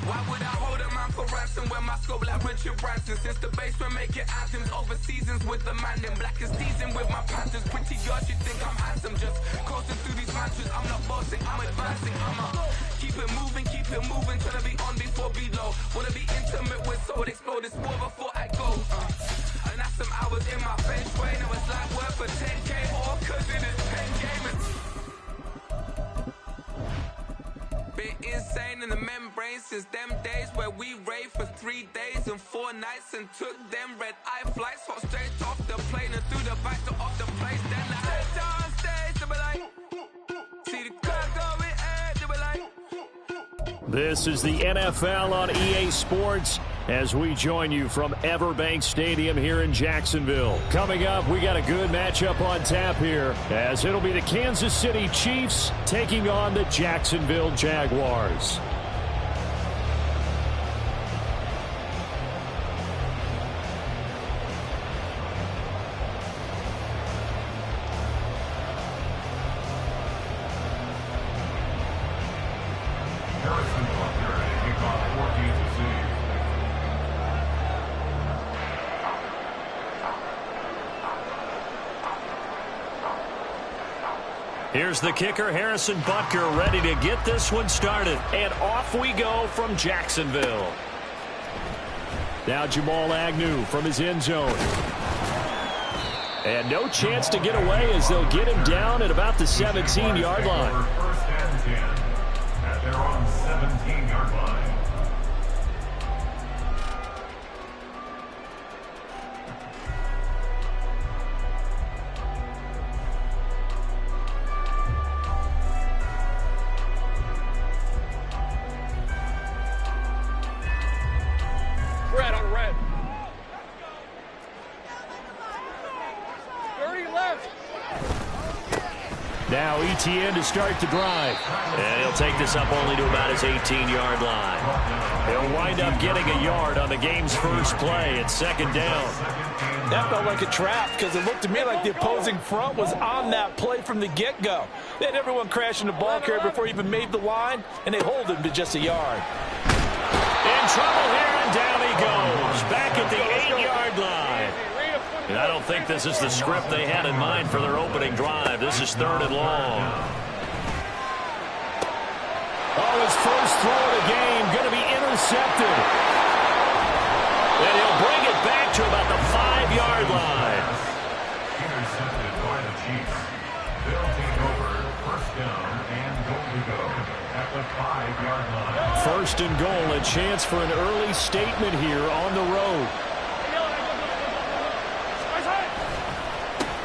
Why would I hold a man for ransom when my scope like Richard Branson? Since the basement making anthems over seasons with the man, then black is seasoned with my panthers. Pretty girls, you think I'm handsome, just coasting through these mantras. I'm not bossing, I'm advancing, keep it moving, trying to be on before below. Wanna be intimate with soul, explode this war before I go. And that's some hours in my feng shui. Now it's like work for 10K, all cause it is pen gaming. Been insane in the membrane since them days where we raved for 3 days and 4 nights and took them red-eye flights, hot straight off the plane and through the back door of the place. Then I head down stage, they were like, see the crowd going ahead, they were like. This is the NFL on EA Sports as we join you from Everbank Stadium here in Jacksonville. Coming up, we got a good matchup on tap here as it'll be the Kansas City Chiefs taking on the Jacksonville Jaguars. Here's the kicker, Harrison Butker, ready to get this one started. And off we go from Jacksonville. Now Jamal Agnew from his end zone. And no chance to get away as they'll get him down at about the 17-yard line. First and 10 at their own 17-yard line. Red on red. 30 left. Now ETN to start the drive. And he'll take this up only to about his 18-yard line. He'll wind up getting a yard on the game's first play at second down. That felt like a trap because it looked to me like the opposing front was on that play from the get-go. They had everyone crashing the ball carrier before he even made the line, and they hold him to just a yard. In trouble here, and down he goes. Back at the 8-yard line. And I don't think this is the script they had in mind for their opening drive. This is 3rd and long. Oh, his first throw of the game going to be intercepted. And he'll bring it back to about the 5-yard line. Intercepted by the Chiefs. They'll take over first down and goal to go at the 5-yard line. First and goal, a chance for an early statement here on the road.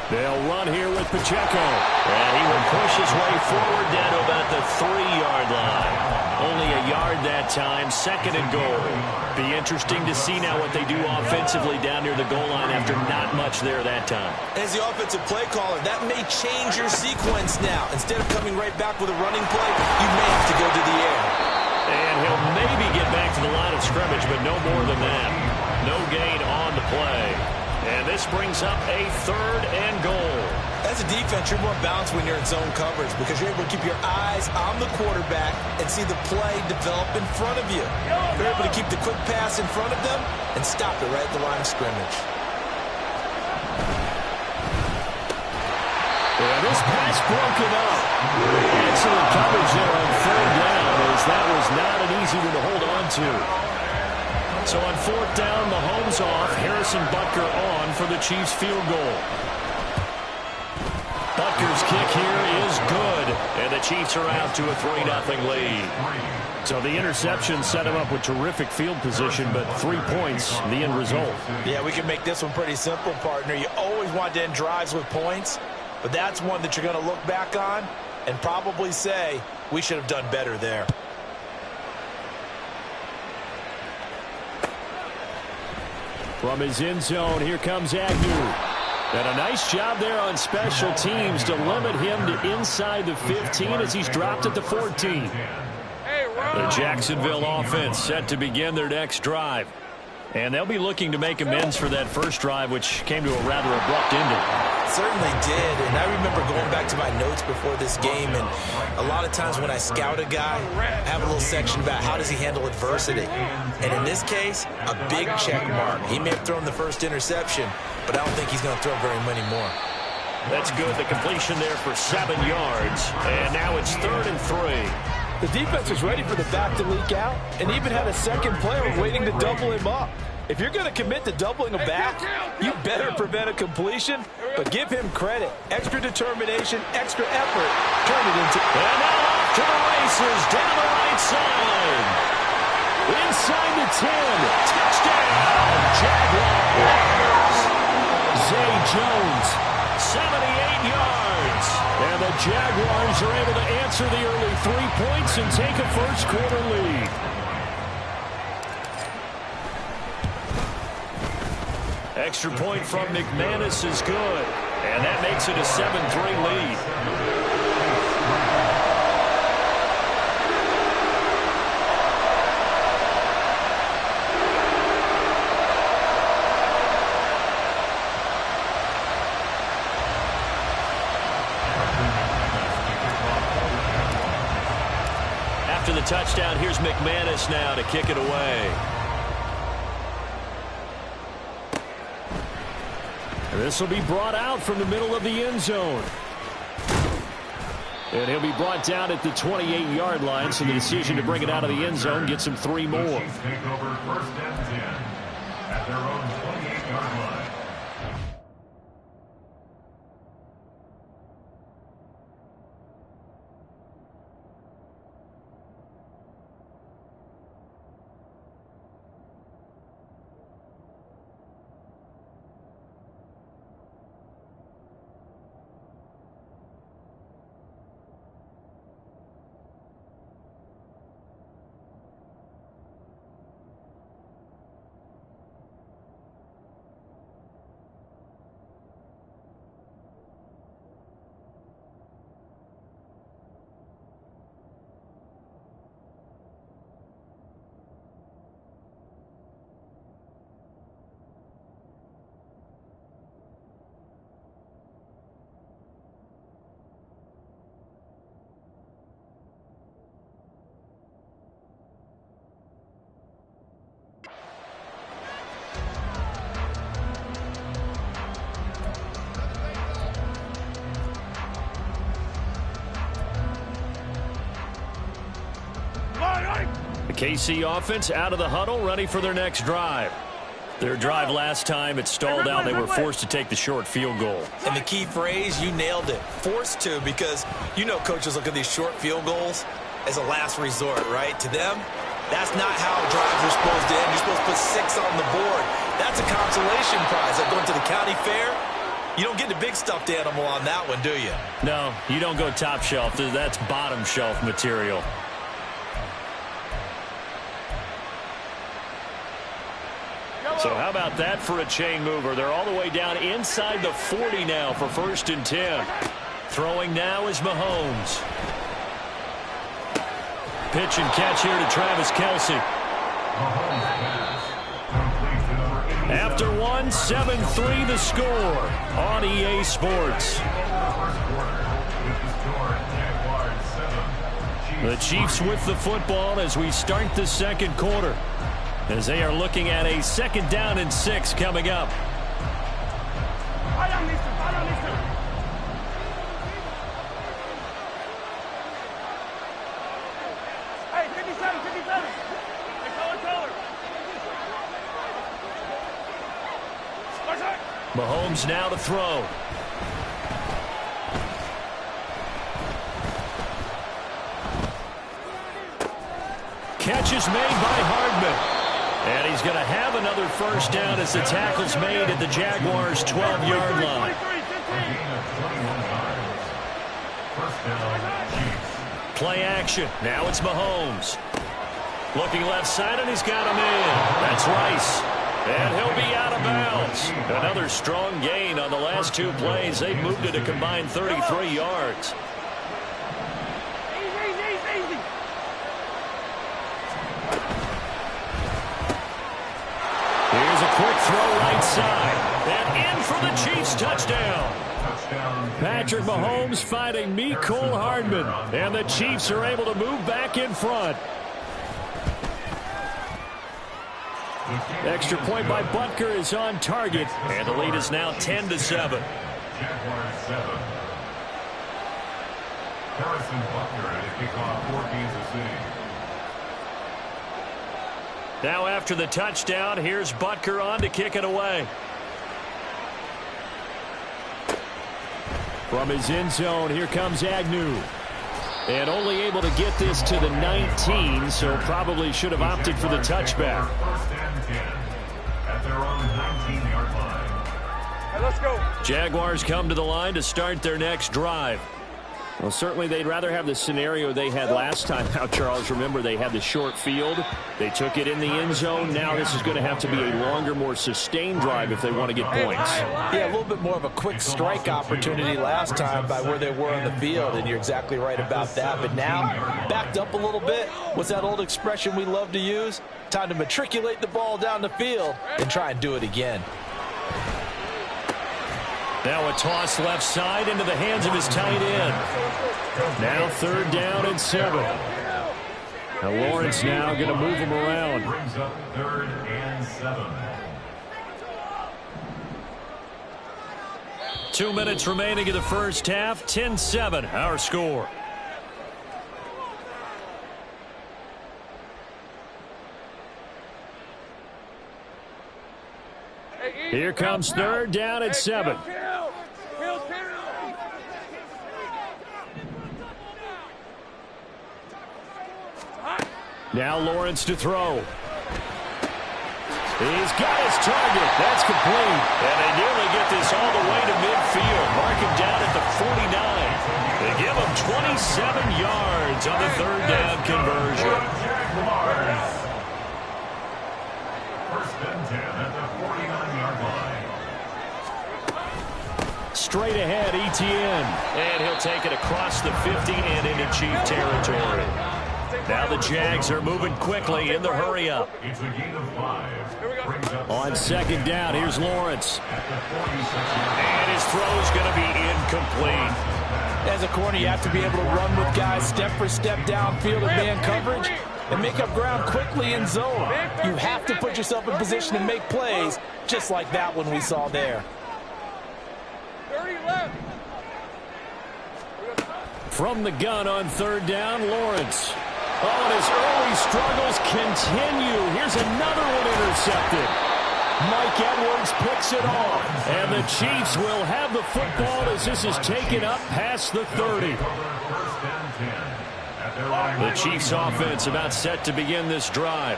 They'll run here with Pacheco. And he will push his way forward down to about the 3-yard line. Only a yard that time, 2nd and goal. Be interesting to see now what they do offensively down near the goal line after not much there that time. As the offensive play caller, that may change your sequence now. Instead of coming right back with a running play, you may have to go to the air. And he'll maybe get back to the line of scrimmage, but no more than that. No gain on the play. And this brings up a 3rd and goal. As a defense, you're more balanced when you're in zone coverage because you're able to keep your eyes on the quarterback and see the play develop in front of you. You're able to keep the quick pass in front of them and stop it right at the line of scrimmage. Yeah, this pass broken up. Excellent coverage there on 3rd down as that was not an easy one to hold on to. So on 4th down, Mahomes off, Harrison Butker on for the Chiefs field goal. Butker's kick here is good, and the Chiefs are out to a 3-0 lead. So the interception set him up with terrific field position, but 3 points, the end result. Yeah, we can make this one pretty simple, partner. You always want to end drives with points, but that's one that you're going to look back on and probably say, we should have done better there. From his end zone, here comes Agnew. And a nice job there on special teams to limit him to inside the 15 as he's dropped at the 14. The Jacksonville offense set to begin their next drive. And they'll be looking to make amends for that first drive, which came to a rather abrupt ending. Certainly did, and I remember going back to my notes before this game, and a lot of times when I scout a guy, I have a little section about how does he handle adversity. And in this case, a big check mark. He may have thrown the first interception, but I don't think he's going to throw very many more. That's good. The completion there for 7 yards, and now it's 3rd and 3. The defense was ready for the back to leak out and even had a second player waiting to double him up. If you're going to commit to doubling a back, you better prevent a completion, but give him credit. Extra determination, extra effort. Turn it into... And now off to the races down the right side. Inside the 10. Touchdown, Jaguars. Zay Jones, 78 yards. And the Jaguars are able to answer the early 3 points and take a first-quarter lead. Extra point from McManus is good. And that makes it a 7-3 lead. After the touchdown, here's McManus now to kick it away. This will be brought out from the middle of the end zone. And he'll be brought down at the 28-yard line, so the decision to bring it out of the end zone gets him 3 more. Take over 1st and 10 at their own 28-yard line. KC offense out of the huddle, ready for their next drive. Their drive last time, it stalled out. They were forced to take the short field goal. And the key phrase, you nailed it, forced to, because you know coaches look at these short field goals as a last resort, right? To them, that's not how drives are supposed to end. You're supposed to put 6 on the board. That's a consolation prize. Like going to the county fair, you don't get the big stuffed animal on that one, do you? No, you don't go top shelf. That's bottom shelf material. So how about that for a chain mover? They're all the way down inside the 40 now for 1st and 10. Throwing now is Mahomes. Pitch and catch here to Travis Kelce. After one, 7-3 the score on EA Sports. The Chiefs with the football as we start the 2nd quarter, as they are looking at a 2nd down and 6 coming up. Hey, 57, 57. Hey, color. Mahomes now to throw. Catch is made by Hardman. And he's going to have another 1st down as the tackle's made at the Jaguars' 12-yard line. Play action. Now it's Mahomes. Looking left side, and he's got him in. That's Rice. And he'll be out of bounds. Another strong gain on the last 2 plays. They've moved it a combined 33 yards. Quick throw right side. And in for the Chiefs touchdown. Patrick Mahomes finding Mecole Hardman. And the Chiefs are able to move back in front. Extra point by Butker is on target. And the lead is now 10-7. Jaguars 7. Harrison Butker to kick off for Kansas City. Now after the touchdown, here's Butker on to kick it away. From his end zone, here comes Agnew. And only able to get this to the 19, so probably should have opted for the touchback. First and 10 at their own 19-yard line. Hey, let's go. Jaguars come to the line to start their next drive. Well, certainly they'd rather have the scenario they had last time out, Charles. Remember, they had the short field. They took it in the end zone. Now this is going to have to be a longer, more sustained drive if they want to get points. Yeah, a little bit more of a quick strike opportunity last time by where they were on the field, and you're exactly right about that. But now, backed up a little bit. What's that old expression we love to use? Time to matriculate the ball down the field and try and do it again. Now a toss left side into the hands of his tight end. Now 3rd down and 7. Now Lawrence now going to move him around. Brings up 3rd and 7. 2 minutes remaining in the first half. 10-7 our score. Here comes 3rd down and 7. Now Lawrence to throw. He's got his target. That's complete. And they nearly get this all the way to midfield. Mark him down at the 49. They give him 27 yards on the 3rd down conversion. First and 10 at the 49-yard line. Straight ahead, Etienne. And he'll take it across the 50 and into Chief territory. Now the Jags are moving quickly in the hurry-up. It's a gain of 5. On 2nd down, here's Lawrence. And his throw's going to be incomplete. As a corner, you have to be able to run with guys step for step downfield in man coverage and make up ground quickly in zone. You have to put yourself in position to make plays, just like that one we saw there. 30 left. From the gun on 3rd down, Lawrence. Oh, and his early struggles continue. Here's another one intercepted. Mike Edwards picks it off. And the Chiefs will have the football as this is taken up past the 30. The Chiefs offense about set to begin this drive.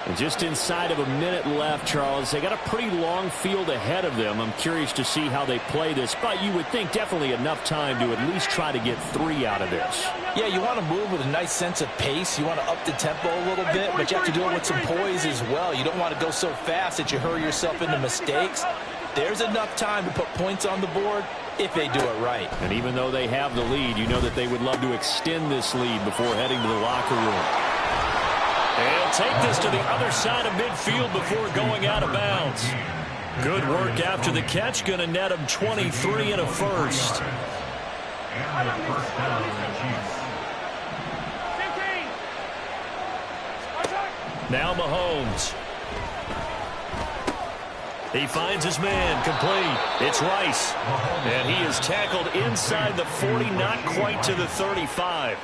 And just inside of a minute left, Charles, they got a pretty long field ahead of them. I'm curious to see how they play this, but you would think definitely enough time to at least try to get 3 out of this. Yeah, you want to move with a nice sense of pace. You want to up the tempo a little bit, but you have to do it with some poise as well. You don't want to go so fast that you hurry yourself into mistakes. There's enough time to put points on the board if they do it right. And even though they have the lead, you know that they would love to extend this lead before heading to the locker room. They'll take this to the other side of midfield before going out of bounds. Good work after the catch. Going to net him 23 and a first. And the first down for the Chiefs. 15. Now Mahomes. He finds his man, complete. It's Rice. And he is tackled inside the 40, not quite to the 35.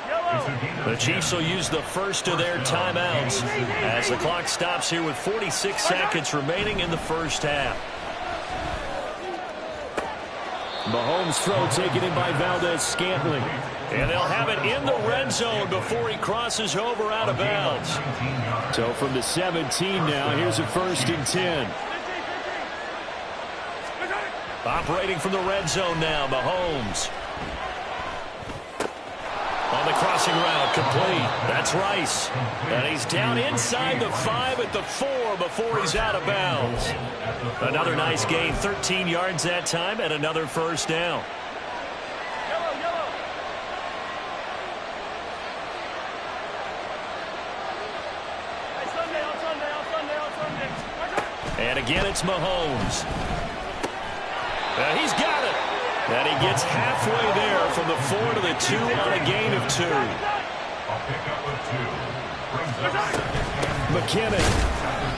The Chiefs will use the first of their timeouts as the clock stops here with 46 seconds remaining in the first half. Mahomes' throw taken in by Valdez-Scantling. And they'll have it in the red zone before he crosses over out of bounds. So from the 17 now, here's a 1st and 10. Operating from the red zone now, Mahomes. On the crossing route, complete. That's Rice. And he's down inside the 5 at the 4 before he's out of bounds. Another nice gain, 13 yards that time, and another first down. And a again, it's Mahomes. He's got it. And he gets halfway there from the 4 to the 2 on a gain of 2. McKinnon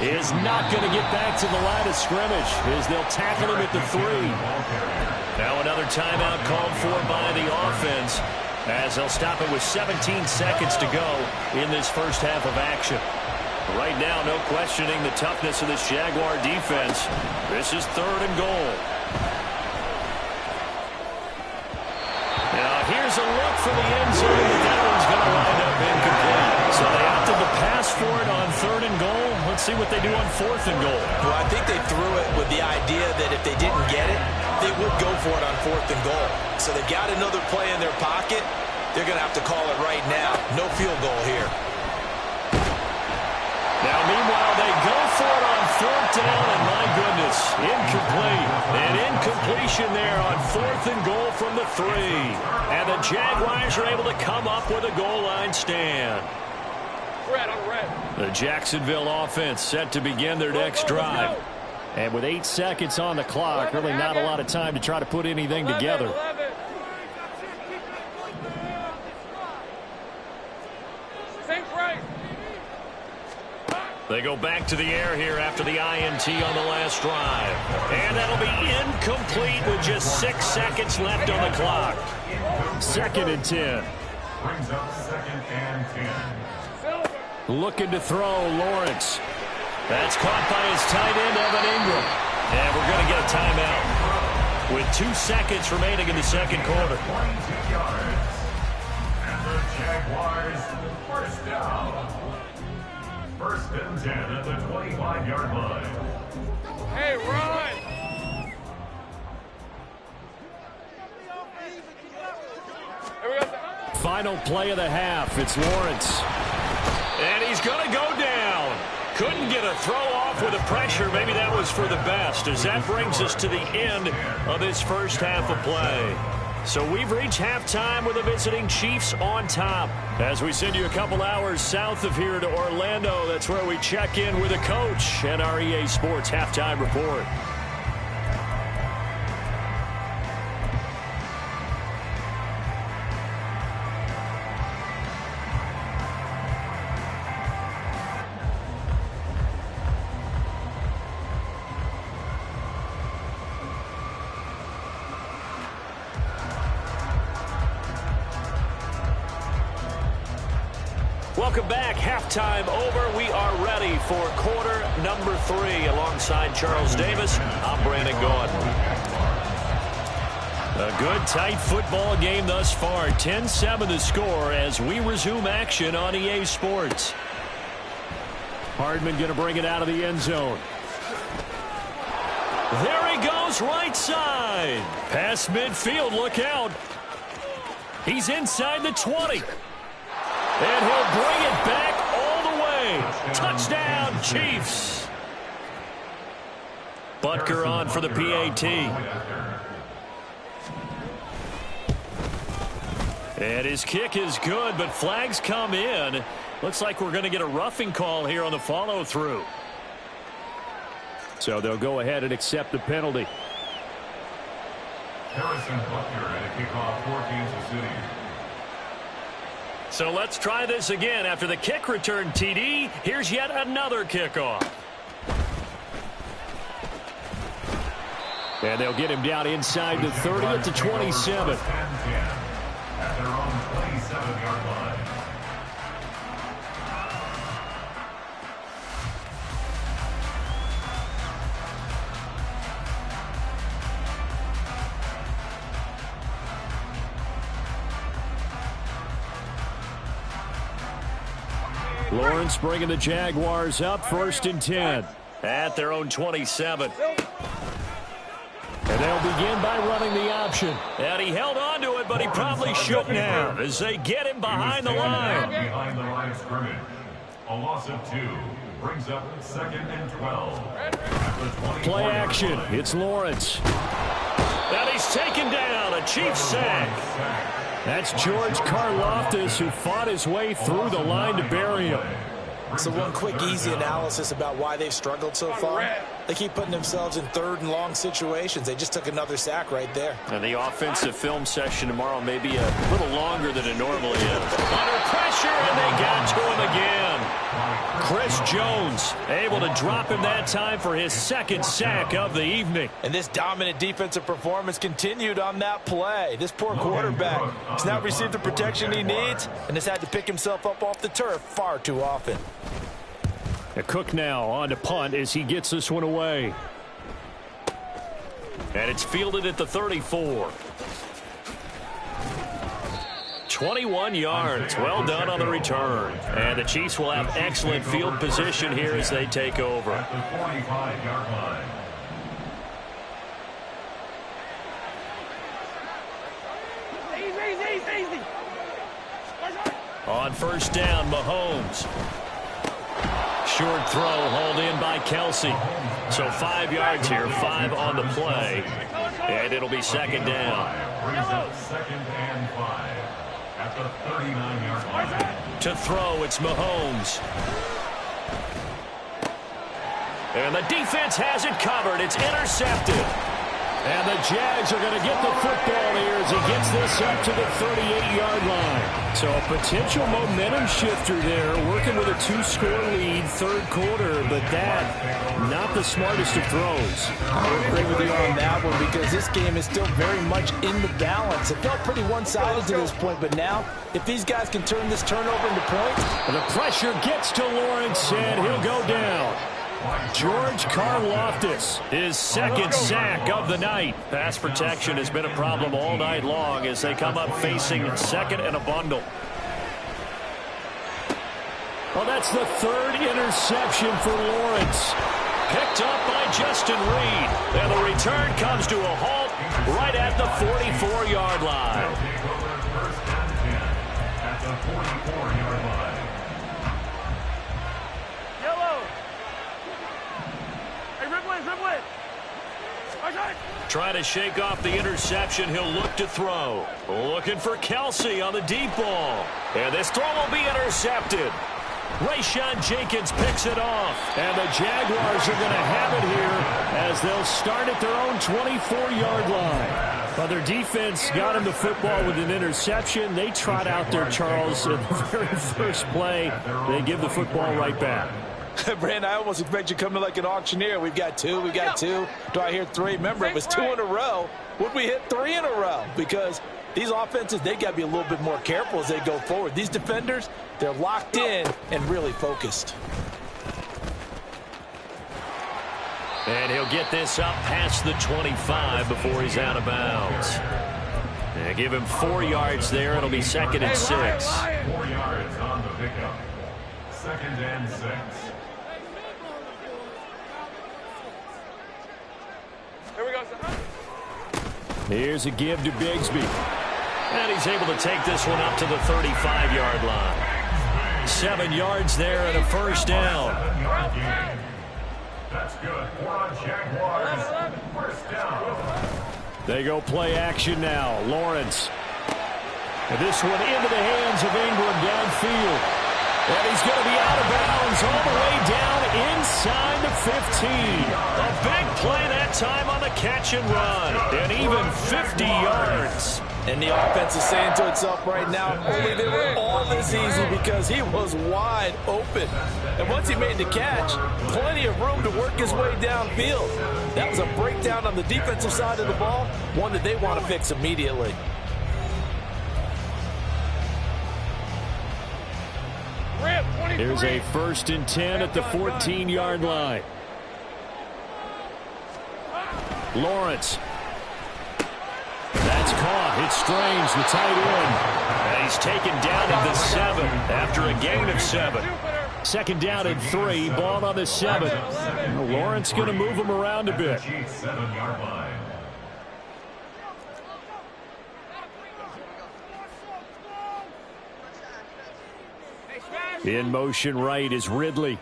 is not going to get back to the line of scrimmage as they'll tackle him at the 3. Now another timeout called for by the offense as they'll stop it with 17 seconds to go in this first half of action. Right now, no questioning the toughness of this Jaguar defense. This is 3rd and goal. Now here's a look for the end zone, but that one's going to wind up incomplete. So they opted to pass for it on 3rd and goal. Let's see what they do on 4th and goal. Well, I think they threw it with the idea that if they didn't get it, they would go for it on 4th and goal. So they've got another play in their pocket. They're going to have to call it right now. No field goal here. Now, meanwhile, they go for it on 4th down, and my goodness, incomplete. An incompletion there on 4th and goal from the 3. And the Jaguars are able to come up with a goal line stand. Red on red. The Jacksonville offense set to begin their next drive. And with 8 seconds on the clock, really not a lot of time to try to put anything together. They go back to the air here after the INT on the last drive. And that'll be incomplete with just 6 seconds left on the clock. 2nd and 10. Brings up 2nd and 10. Looking to throw, Lawrence. That's caught by his tight end, Evan Ingram. And we're going to get a timeout with 2 seconds remaining in the second quarter. 22 yards. And the Jaguars, first down. 1st and 10 at the 25-yard line. Hey, run! Final play of the half. It's Lawrence. And he's going to go down. Couldn't get a throw off with the pressure. Maybe that was for the best, as that brings us to the end of this first half of play. So we've reached halftime with the visiting Chiefs on top. As we send you a couple hours south of here to Orlando, that's where we check in with the coach and our EA Sports halftime report. Welcome back. Halftime over. We are ready for quarter number 3. Alongside Charles Davis, I'm Brandon Gaudin. A good, tight football game thus far. 10-7 the score as we resume action on EA Sports. Hardman going to bring it out of the end zone. There he goes, right side. Past midfield, look out. He's inside the 20. And he'll bring it back all the way. Touchdown, Chiefs. Butker on for the PAT. And his kick is good, but flags come in. Looks like we're going to get a roughing call here on the follow-through. So they'll go ahead and accept the penalty. Harrison Butker at a kickoff for Kansas City. So let's try this again. After the kick return TD, here's yet another kickoff. And they'll get him down inside the 30 at the 27. At their own 27-yard line. Lawrence bringing the Jaguars up, 1st and 10 at their own 27. And they'll begin by running the option. And he held on to it, but he probably shouldn't have as they get him behind the line. Behind the line of scrimmage. A loss of 2 brings up 2nd and 12. Play action. It's Lawrence. And he's taken down. A Chiefs sack. That's George Karlaftis, who fought his way through the line to bury him. So one quick, easy analysis about why they've struggled so far. They keep putting themselves in third and long situations. They just took another sack right there. And the offensive film session tomorrow may be a little longer than it normally is. Under pressure, and they got to him again. Chris Jones able to drop him that time for his second sack of the evening. And this dominant defensive performance continued on that play. This poor quarterback has not received the protection he needs and has had to pick himself up off the turf far too often. Cook now on to punt as he gets this one away. And it's fielded at the 34. 21 yards. Well done on the return. And the Chiefs will have excellent field position here as they take over. At the 45-yard line. Easy. On first down, Mahomes. Short throw hauled in by Kelsey. So 5 yards here, 5 on the play. And it'll be second down. Brings up 2nd and 5 at the 39-yard line. To throw, it's Mahomes. And the defense has it covered. It's intercepted. And the Jags are going to get the football here as he gets this up to the 38-yard line. So a potential momentum shifter there, working with a 2-score lead, third quarter, but that, not the smartest of throws. I would agree with you on that one because this game is still very much in the balance. It felt pretty one-sided to this point, but now, if these guys can turn this turnover into points. And the pressure gets to Lawrence, and he'll go down. George Karlaftis, his second sack of the night. Pass protection has been a problem all night long as they come up facing second and a bundle. Well, that's the third interception for Lawrence. Picked up by Justin Reed. And the return comes to a halt right at the 44-yard line. First and 10 at the 44-yard line. Trying to shake off the interception. He'll look to throw. Looking for Kelsey on the deep ball. And this throw will be intercepted. Rayshon Jenkins picks it off. And the Jaguars are going to have it here as they'll start at their own 24-yard line. Well, their defense got him the football with an interception. They trot out there, Charles, in the very first play. They give the football right back. Brand, I almost expect you to come in like an auctioneer. We've got two. Do I hear three? Remember, it was 2 in a row. Would we hit 3 in a row? Because these offenses, they got to be a little bit more careful as they go forward. These defenders, they're locked in and really focused. And he'll get this up past the 25 before he's out of bounds. They give him 4 yards there. It'll be 2nd and 6. 4 yards on the pickup. 2nd and 6. Here we go, Here's a give to Bigsby. And he's able to take this one up to the 35-yard line. 7 yards there and a first down. 7-yard gain. That's good for a Jaguars. First down. They go play action now. Lawrence. And this one into the hands of Ingram downfield. And he's going to be out of bounds all the way down inside the 15. A big play that time on the catch and run. And even 50 yards. And the offense is saying to itself right now, only they were all this easy because he was wide open. And once he made the catch, plenty of room to work his way downfield. That was a breakdown on the defensive side of the ball, one that they want to fix immediately. Here's a 1st and 10 at the 14-yard line. Lawrence. That's caught. It's Strange, the tight end. And he's taken down at the 7 after a gain of 7. 2nd down and 3. Ball on the 7. Lawrence going to move him around a bit. 7-yard line. In motion right is Ridley.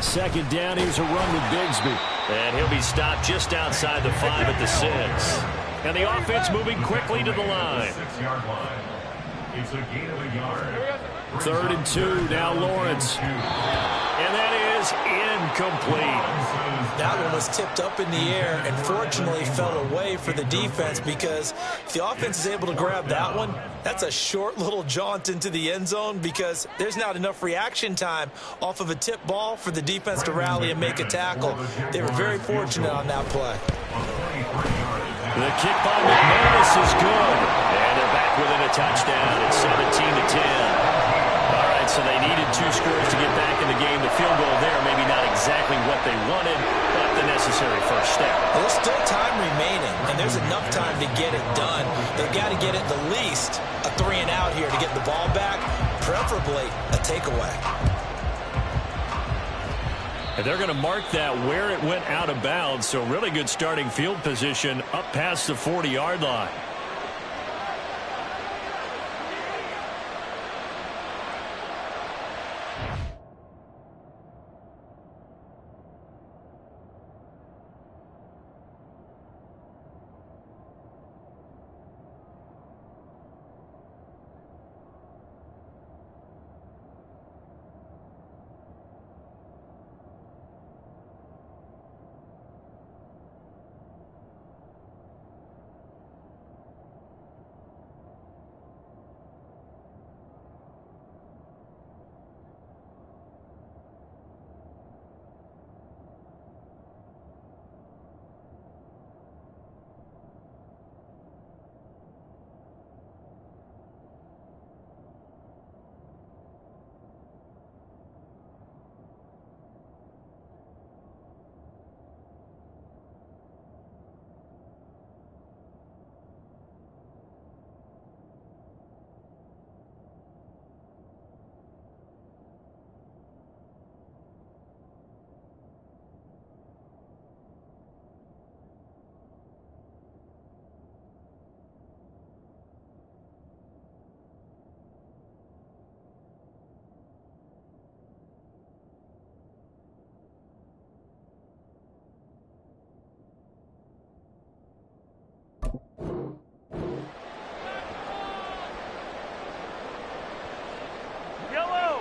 2nd down. Here's a run with Bigsby. And he'll be stopped just outside the 5 at the 6. And the offense moving quickly to the line. 6-yard line. It's a gain of a yard. 3rd and 2. Now Lawrence. And that is incomplete. That one was tipped up in the air and fortunately fell away for the defense, because if the offense is able to grab that one, that's a short little jaunt into the end zone, because there's not enough reaction time off of a tip ball for the defense to rally and make a tackle. They were very fortunate on that play. The kick by McManus is good. And they're back within a touchdown. It's 17-10. All right, so they needed 2 scores to get back in the game. The field goal there, maybe not exactly what they wanted, but the necessary first step. There's still time remaining, and there's enough time to get it done. They've got to get at the least a 3-and-out here to get the ball back, preferably a takeaway. And they're going to mark that where it went out of bounds, so really good starting field position up past the 40-yard line.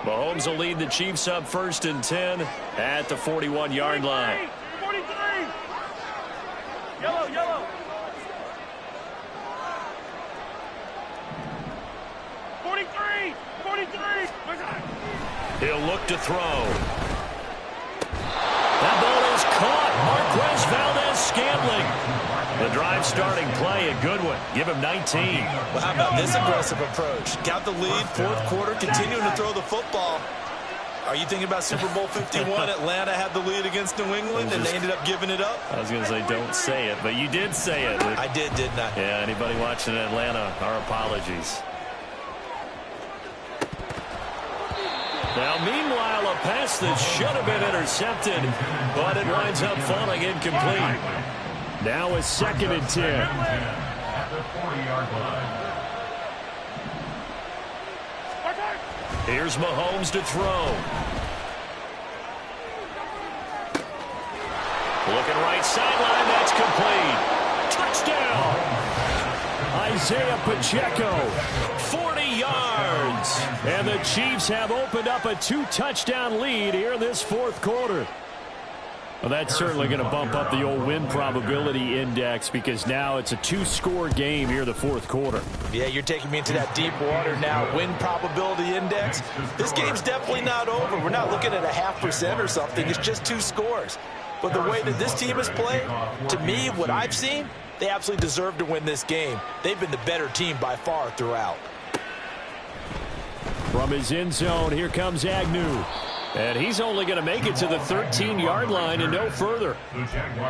Mahomes will lead the Chiefs up 1st and 10 at the 41-yard line. 43. Yellow. 43. He'll look to throw. That ball is caught. Marquez Valdez-Scantling. The drive starting play, a good one. Give him 19. Well, how about this aggressive approach? Got the lead, 4th quarter, continuing to throw the football. Are you thinking about Super Bowl 51? Atlanta had the lead against New England, and they ended up giving it up? I was going to say, don't say it, but you did say it. I did, didn't I? Yeah, anybody watching Atlanta, our apologies. Now, meanwhile, a pass that should have been intercepted, but it winds up falling incomplete. Now it's 2nd and 10. At the 40-yard line. Here's Mahomes to throw. Looking right sideline, that's complete. Touchdown! Isaiah Pacheco, 40 yards. And the Chiefs have opened up a 2-touchdown lead here in this 4th quarter. Well, that's certainly going to bump up the old win probability index, because now it's a 2-score game here in the 4th quarter. Yeah, you're taking me into that deep water now. Win probability index. This game's definitely not over. We're not looking at a 0.5% or something. It's just 2 scores. But the way that this team has played, to me, what I've seen, they absolutely deserve to win this game. They've been the better team by far throughout. From his end zone, here comes Agnew. And he's only going to make it to the 13-yard line and no further.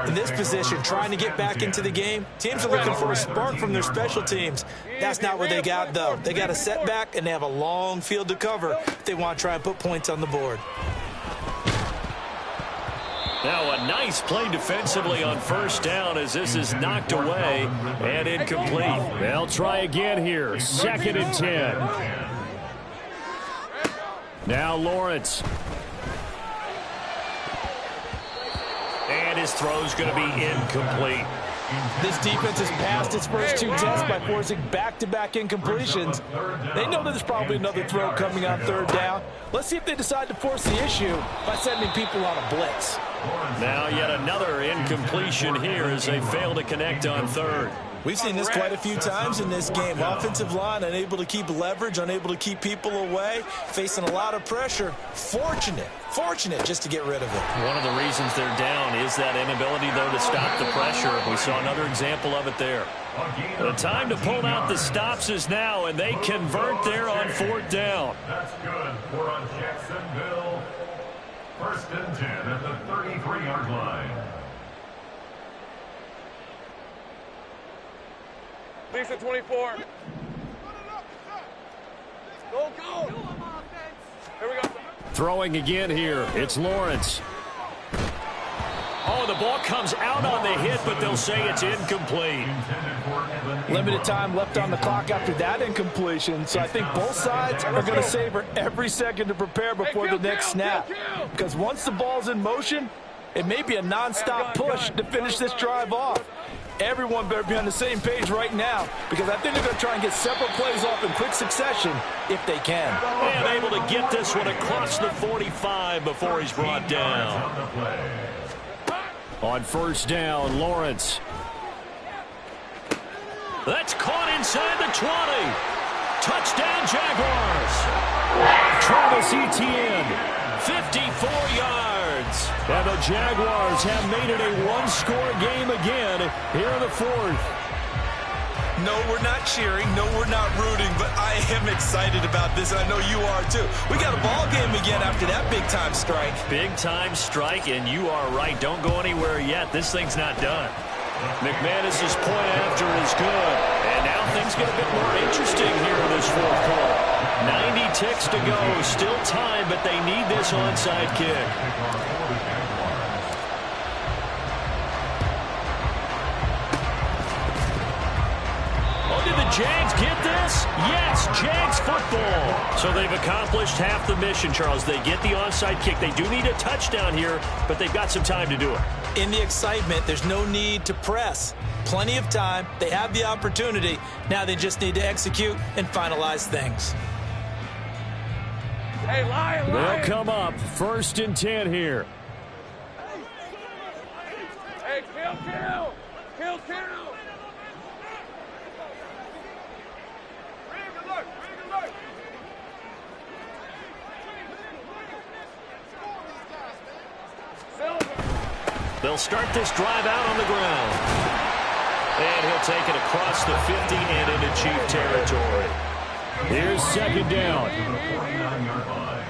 In this position, trying to get back into the game, teams are looking for a spark from their special teams. That's not what they got, though. They got a setback, and they have a long field to cover if they want to try and put points on the board. Now a nice play defensively on 1st down as this is knocked away and incomplete. They'll try again here. 2nd and 10. Now Lawrence. And his throw's going to be incomplete. This defense has passed its first 2 tests by forcing back-to-back incompletions. They know that there's probably another throw coming on 3rd down. Let's see if they decide to force the issue by sending people on a blitz. Now yet another incompletion here as they fail to connect on 3rd. We've seen this quite a few times in this game. Offensive line unable to keep leverage, unable to keep people away, facing a lot of pressure. Fortunate just to get rid of it. One of the reasons they're down is that inability, though, to stop the pressure. We saw another example of it there. The time to pull out the stops is now, and they convert there on 4th down. That's good for on Jacksonville. 1st and 10 at the 33-yard line. Lisa 24. Go. Here we go. Throwing again here. It's Lawrence. Oh, the ball comes out on the hit, but they'll say it's incomplete. Limited time left on the clock after that incompletion, so I think both sides are going to savor every second to prepare before the next snap. Because once the ball's in motion, it may be a nonstop push to finish this drive off. Everyone better be on the same page right now, because I think they're going to try and get several plays off in quick succession if they can. And able to get this one across the 45 before he's brought down. On 1st down, Lawrence. That's caught inside the 20. Touchdown, Jaguars. Travis Etienne, 54 yards. And the Jaguars have made it a one-score game again here in the 4th. No, we're not cheering. No, we're not rooting, but I am excited about this. I know you are too. We got a ball game again after that big-time strike. Big-time strike, and you are right. Don't go anywhere yet. This thing's not done. McManus's point after is good. And now things get a bit more interesting here in this 4th quarter. 90 ticks to go. Still time, but they need this onside kick. Did the Jags get this? Yes, Jags football. So they've accomplished half the mission, Charles. They get the onside kick. They do need a touchdown here, but they've got some time to do it. In the excitement, there's no need to press. Plenty of time. They have the opportunity. Now they just need to execute and finalize things. Hey, Lion. They'll come up 1st and 10 here. Hey, kill. They'll start this drive out on the ground. And he'll take it across the 50 and into Chief territory. Here's 2nd down. 49-yard line.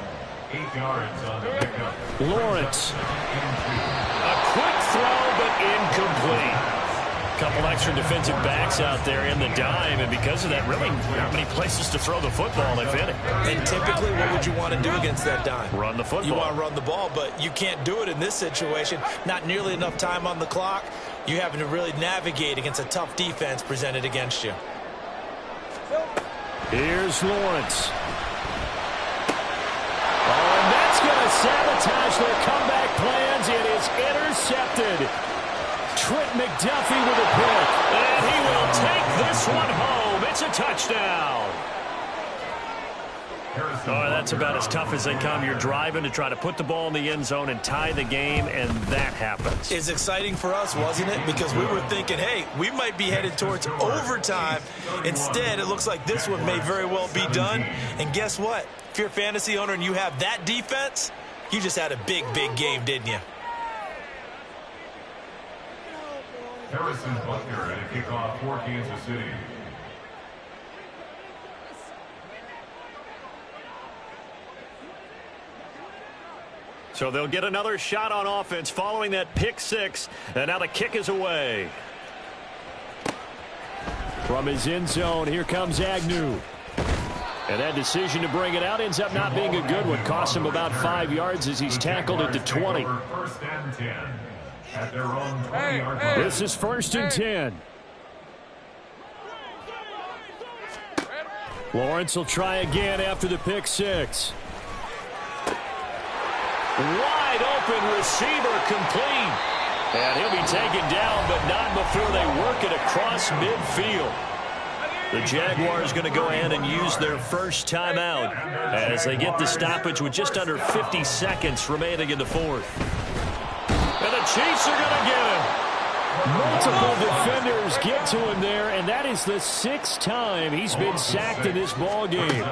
8 yards on the pickup. Lawrence. A quick throw, but incomplete. Couple extra defensive backs out there in the dime, and because of that, really not many places to throw the football, if any. And typically, what would you want to do against that dime? Run the football. You want to run the ball, but you can't do it in this situation. Not nearly enough time on the clock. You're having to really navigate against a tough defense presented against you. Here's Lawrence. Oh, and that's going to sabotage their comeback plans. It is intercepted. Trent McDuffie with a pick. And he will take this one home. It's a touchdown. Oh, that's about as tough as they come. You're driving to try to put the ball in the end zone and tie the game, and that happens. It's exciting for us, wasn't it? Because we were thinking, hey, we might be headed towards overtime. Instead, it looks like this one may very well be done. And guess what? If you're a fantasy owner and you have that defense, you just had a big, big game, didn't you? Harrison Butker at a kickoff for Kansas City. So they'll get another shot on offense following that pick 6. And now the kick is away. From his end zone, here comes Agnew. And that decision to bring it out ends up not being a good one. Costs him about 5 yards as he's tackled at the 20. 1st and 10 at their own 20-yard line. This is 1st and 10. Lawrence will try again after the pick 6. Wide open receiver complete. And he'll be taken down, but not before they work it across midfield. The Jaguars going to go ahead and use their first timeout as they get the stoppage with just under 50 seconds remaining in the fourth. And the Chiefs are going to get him. Multiple defenders get to him there, and that is the 6th time he's been sacked in this ball game.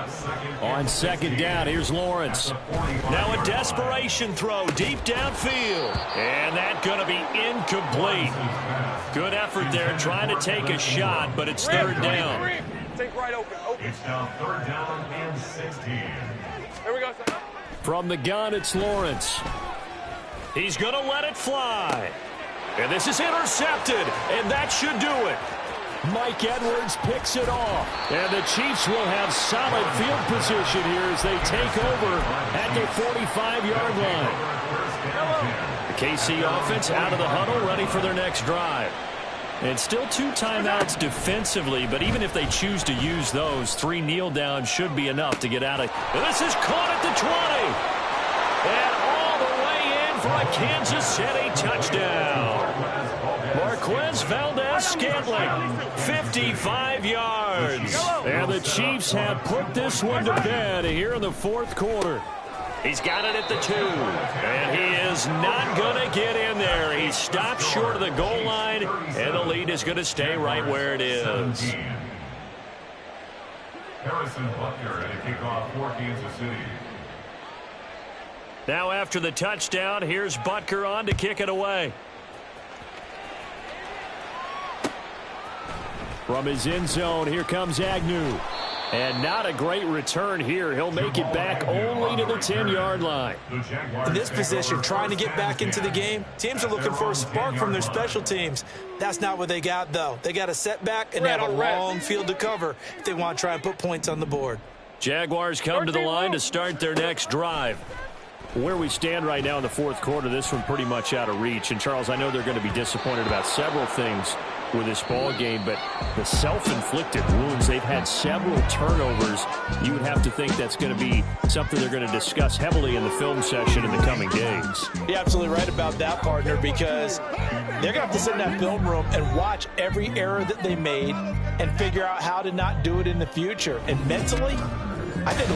On second down, here's Lawrence. Now a desperation throw deep downfield, and that's going to be incomplete. Good effort there trying to take a shot, but it's third down. Take right open. It's now third down and 16. Here we go, son. From the gun, it's Lawrence. He's going to let it fly. And this is intercepted, and that should do it. Mike Edwards picks it off. And the Chiefs will have solid field position here as they take over at their 45-yard line. The KC offense out of the huddle, ready for their next drive. And still 2 timeouts defensively, but even if they choose to use those, 3 kneel downs should be enough to get out of. This is caught at the 20. And all the way in for a Kansas City touchdown. Marquez Valdez-Scantling, 55 yards. And the Chiefs have put this one to bed here in the fourth quarter. He's got it at the 2, and he is not going to get in there. He stopped short of the goal line, and the lead is going to stay right where it is. Harrison Butker at a kickoff for Kansas City. Now after the touchdown, here's Butker on to kick it away. From his end zone, here comes Agnew. And not a great return here. He'll make it back only to the 10-yard line. In this position, trying to get back into the game, teams are looking for a spark from their special teams. That's not what they got, though. They got a setback, and they have a long field to cover if they want to try and put points on the board. Jaguars come to the line to start their next drive. Where we stand right now in the fourth quarter, this one pretty much out of reach. And, Charles, I know they're going to be disappointed about several things with this ball game, but the self-inflicted wounds, they've had several turnovers. You would have to think that's going to be something they're going to discuss heavily in the film session in the coming days. You're absolutely right about that, partner, because they're going to have to sit in that film room and watch every error that they made and figure out how to not do it in the future. And mentally, I think